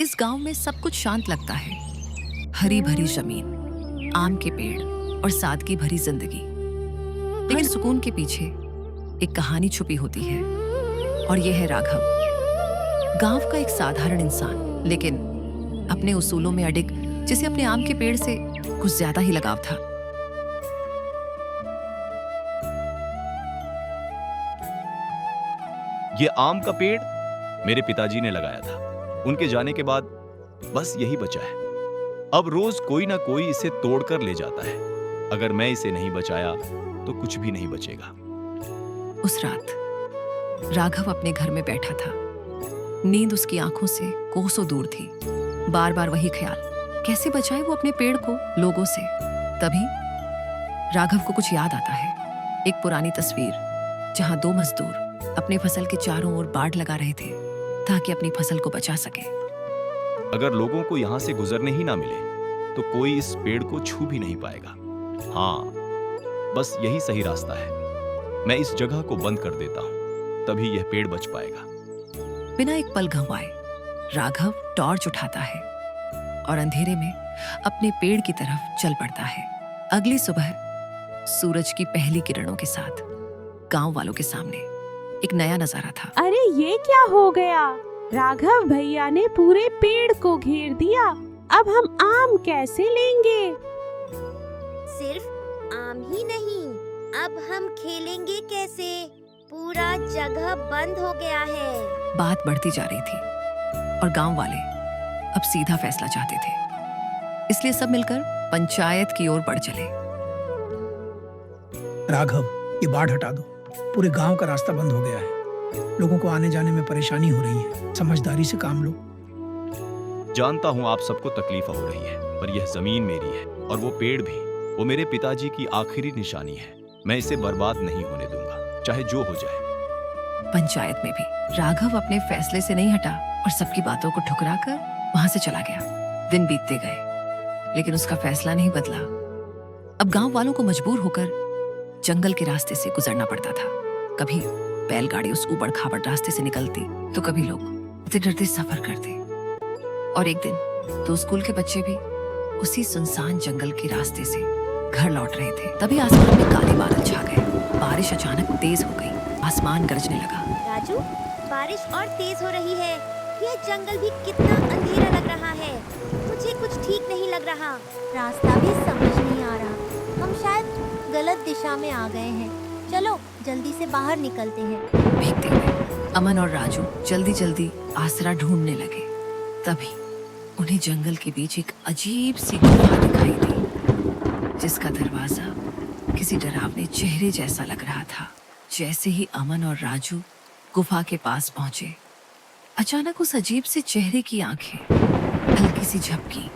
इस गांव में सब कुछ शांत लगता है। हरी भरी जमीन, आम के पेड़ और सादगी भरी जिंदगी। लेकिन सुकून के पीछे एक कहानी छुपी होती है और यह है राघव। गांव का एक साधारण इंसान, लेकिन अपने उसूलों में अडिग, जिसे अपने आम के पेड़ से कुछ ज्यादा ही लगाव था। ये आम का पेड़ मेरे पिताजी ने लगाया था। उनके जाने के बाद बस यही बचा है। अब रोज कोई ना कोई इसे तोड़कर ले जाता है। अगर मैं इसे नहीं बचाया तो कुछ भी नहीं बचेगा। उस रात राघव अपने घर में बैठा था। नींद उसकी आंखों से कोसों दूर थी। बार बार वही ख्याल, कैसे बचाए वो अपने पेड़ को लोगों से। तभी राघव को कुछ याद आता है। एक पुरानी तस्वीर जहां दो मजदूर अपने फसल के चारों ओर बाड़ लगा रहे थे ताकि अपनी फसल को बचा सके। अगर लोगों को यहां से गुजरने ही ना मिले तो कोई इस पेड़ को छू भी नहीं पाएगा। हाँ, बस यही सही रास्ता है। मैं इस जगह को बंद कर देता हूं, तभी यह पेड़ बच पाएगा। बिना एक पल गंवाए राघव टॉर्च उठाता है और अंधेरे में अपने पेड़ की तरफ चल पड़ता है। अगली सुबह सूरज की पहली किरणों के साथ गांव वालों के सामने एक नया नजारा था। अरे ये क्या हो गया? राघव भैया ने पूरे पेड़ को घेर दिया। अब हम आम कैसे लेंगे? सिर्फ आम ही नहीं, अब हम खेलेंगे कैसे? पूरा जगह बंद हो गया है। बात बढ़ती जा रही थी और गांव वाले अब सीधा फैसला चाहते थे। इसलिए सब मिलकर पंचायत की ओर बढ़ चले। राघव, ये बाढ़ हटा दो। पूरे गांव का रास्ता बंद हो गया है। लोगों को आने जाने में परेशानी हो रही है। समझदारी से काम लो। जानता हूं आप सबको तकलीफ हो रही है, पर यह जमीन मेरी है और वो पेड़ भी। वो मेरे पिताजी की आखिरी निशानी है। मैं इसे बर्बाद नहीं होने दूंगा, चाहे जो हो जाए। पंचायत में भी राघव अपने फैसले से नहीं हटा और सबकी बातों को ठुकराकर वहां से चला गया। दिन बीतते गए, लेकिन उसका फैसला नहीं बदला। अब गांव वालों को मजबूर होकर जंगल के रास्ते से गुजरना पड़ता था। कभी बैलगाड़ी उस ऊबड़ खाबड़ रास्ते से निकलती, तो कभी लोग डरते डरते सफर करते। और एक दिन तो स्कूल के बच्चे भी उसी सुनसान जंगल के रास्ते से घर लौट रहे थे। तभी आसमान में काले बादल छा गए। बारिश अचानक तेज हो गई। आसमान गरजने लगा। राजू, बारिश और तेज हो रही है। यह जंगल भी कितना अंधेरा लग रहा है। मुझे कुछ ठीक नहीं लग रहा। रास्ता भी समझ नहीं आ रहा। हम शायद गलत दिशा में आ गए हैं। चलो जल्दी से बाहर निकलते हैं। भीगते हुए अमन और राजू जल्दी जल्दी आसरा ढूंढने लगे। तभी उन्हें जंगल के बीच एक अजीब सी गुफा दिखाई दी, जिसका दरवाजा किसी डरावने चेहरे जैसा लग रहा था। जैसे ही अमन और राजू गुफा के पास पहुंचे, अचानक उस अजीब से चेहरे की आंखें हल्की सी झपकी।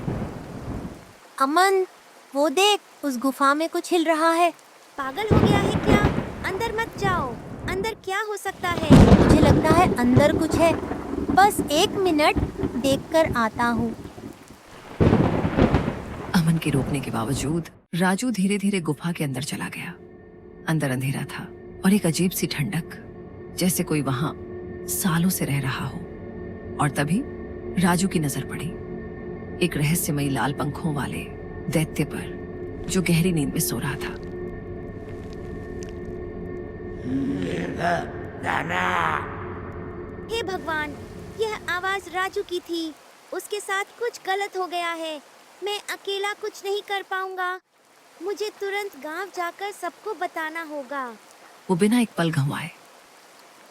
अमन, वो देख, उस गुफा में कुछ हिल रहा है। पागल हो गया है क्या? अंदर मत जाओ। अंदर क्या हो सकता है? मुझे लगता है अंदर कुछ है। बस 1 मिनट देखकर आता हूँ। अमन के रोकने के बावजूद राजू धीरे धीरे गुफा के अंदर चला गया। अंदर अंधेरा था और एक अजीब सी ठंडक, जैसे कोई वहां सालों से रह रहा हो। और तभी राजू की नजर पड़ी एक रहस्यमयी लाल पंखों वाले दैत्य पर, जो गहरी नींद में सो रहा था। हे भगवान, यह आवाज राजू की थी। उसके साथ कुछ गलत हो गया है। मैं अकेला कुछ नहीं कर पाऊंगा। मुझे तुरंत गांव जाकर सबको बताना होगा। वो बिना एक पल गंवाए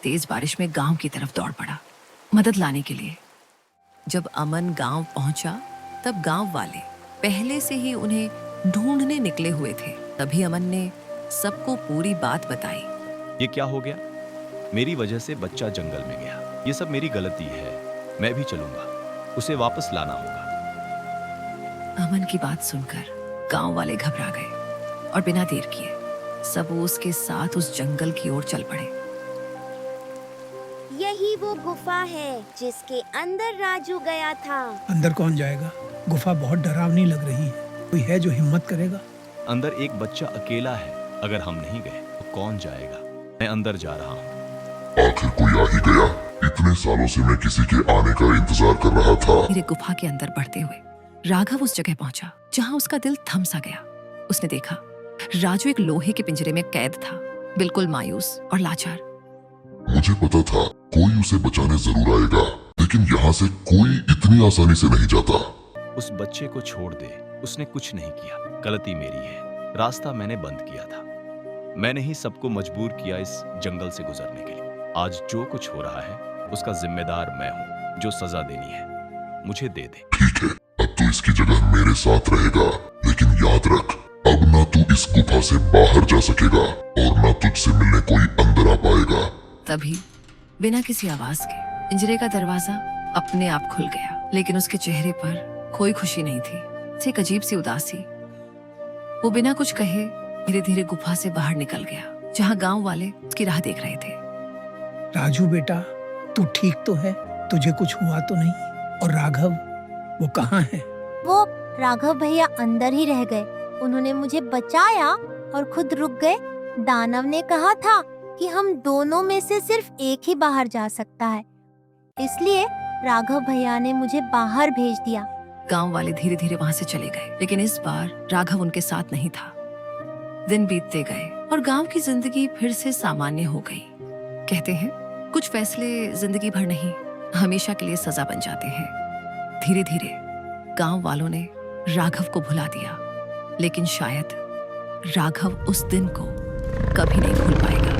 तेज बारिश में गांव की तरफ दौड़ पड़ा, मदद लाने के लिए। जब अमन गांव पहुंचा, तब गांव वाले पहले से ही उन्हें ढूंढने निकले हुए थे। तभी अमन ने सबको पूरी बात बताई। ये क्या हो गया? मेरी वजह से बच्चा जंगल में गया। ये सब मेरी गलती है। मैं भी चलूंगा। उसे वापस लाना होगा। अमन की बात सुनकर गांव वाले घबरा गए और बिना देर किए सब उसके साथ उस जंगल की ओर चल पड़े। यही वो गुफा है जिसके अंदर राजू गया था। अंदर कौन जाएगा? गुफा बहुत डरावनी लग रही है। कोई है जो हिम्मत करेगा? अंदर एक बच्चा अकेला है। अगर हम नहीं गए तो कौन जाएगा? मैं अंदर जा रहा हूँ। आखिर कोई आ ही गया। इतने सालों से मैं किसी के आने का इंतजार कर रहा था। धीरे गुफा के अंदर बढ़ते हुए राघव उस जगह पहुंचा जहां उसका दिल थम सा गया। उसने देखा राजू एक लोहे के पिंजरे में कैद था, बिल्कुल मायूस और लाचार। मुझे पता था कोई उसे बचाने जरूर आएगा, लेकिन यहाँ से कोई इतनी आसानी से नहीं जाता। उस बच्चे को छोड़ दे, उसने कुछ नहीं किया। गलती मेरी है, रास्ता मैंने बंद किया था। मैंने ही सबको मजबूर किया इस जंगल से गुजरने के लिए। आज जो कुछ हो रहा है उसका जिम्मेदार मैं हूँ। जो सजा देनी है मुझे दे दे। ठीक है, अब तू इसकी जगह मेरे साथ रहेगा, लेकिन याद रख अब ना तू इस गुफा से बाहर जा सकेगा और ना तुझसे मिलने कोई अंदर आ पाएगा। तभी बिना किसी आवाज के पिंजरे का दरवाजा अपने आप खुल गया, लेकिन उसके चेहरे पर कोई खुशी नहीं थी, सिर्फ एक अजीब सी उदासी। वो बिना कुछ कहे धीरे धीरे गुफा से बाहर निकल गया, जहाँ गांव वाले उसकी राह देख रहे थे। राजू बेटा, तू ठीक तो है? तुझे कुछ हुआ तो नहीं? और राघव, वो कहाँ है? वो राघव भैया अंदर ही रह गए। उन्होंने मुझे बचाया और खुद रुक गए। दानव ने कहा था कि हम दोनों में से सिर्फ एक ही बाहर जा सकता है, इसलिए राघव भैया ने मुझे बाहर भेज दिया। गांव वाले धीरे धीरे वहां से चले गए, लेकिन इस बार राघव उनके साथ नहीं था। दिन बीतते गए और गांव की जिंदगी फिर से सामान्य हो गई। कहते हैं कुछ फैसले जिंदगी भर नहीं, हमेशा के लिए सजा बन जाते हैं। धीरे धीरे गांव वालों ने राघव को भुला दिया, लेकिन शायद राघव उस दिन को कभी नहीं भूल पाएगा।